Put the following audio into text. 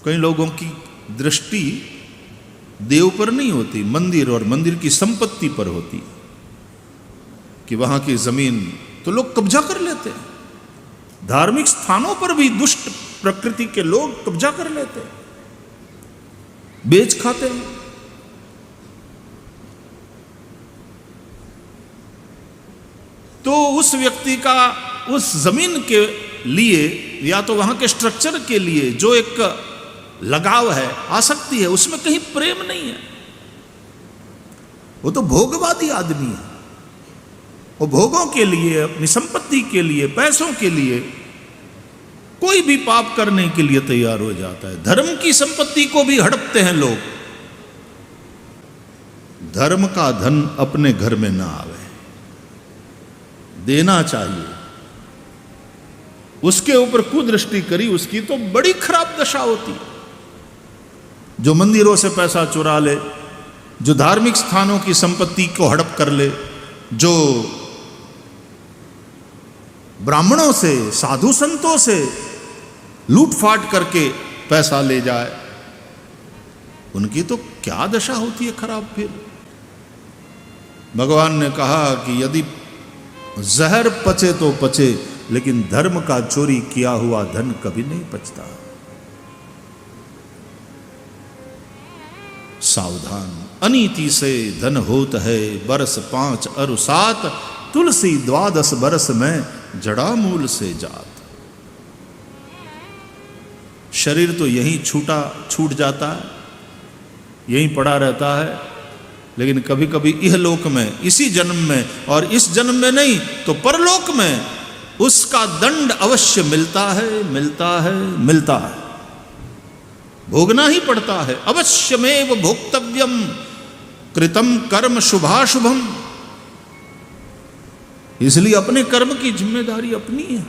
कई लोगों की दृष्टि देव पर नहीं होती, मंदिर और मंदिर की संपत्ति पर होती, कि वहां की जमीन तो लोग कब्जा कर लेते हैं। धार्मिक स्थानों पर भी दुष्ट प्रकृति के लोग कब्जा कर लेते हैं, बेच खाते हैं। तो उस व्यक्ति का उस जमीन के लिए या तो वहां के स्ट्रक्चर के लिए जो एक लगाव है, आसक्ति है, उसमें कहीं प्रेम नहीं है। वो तो भोगवादी आदमी है। वो भोगों के लिए, अपनी संपत्ति के लिए, पैसों के लिए कोई भी पाप करने के लिए तैयार हो जाता है। धर्म की संपत्ति को भी हड़पते हैं लोग। धर्म का धन अपने घर में ना आवे, देना चाहिए। उसके ऊपर कुदृष्टि करी उसकी तो बड़ी खराब दशा होती है। जो मंदिरों से पैसा चुरा ले, जो धार्मिक स्थानों की संपत्ति को हड़प कर ले, जो ब्राह्मणों से, साधु संतों से लूटफाट करके पैसा ले जाए, उनकी तो क्या दशा होती है खराब। फिर भगवान ने कहा कि यदि जहर पचे तो पचे, लेकिन धर्म का चोरी किया हुआ धन कभी नहीं पचता। सावधान, अनीति से धन होत है बरस 5 अरु 7, तुलसी 12 बरस में जड़ा मूल से जात। शरीर तो यहीं छूट जाता है, यहीं पड़ा रहता है, लेकिन कभी कभी इहलोक में, इसी जन्म में, और इस जन्म में नहीं तो परलोक में उसका दंड अवश्य मिलता है, मिलता है, मिलता है। भोगना ही पड़ता है। अवश्यमेव भोक्तव्यम कृतम कर्म शुभाशुभम। इसलिए अपने कर्म की जिम्मेदारी अपनी है।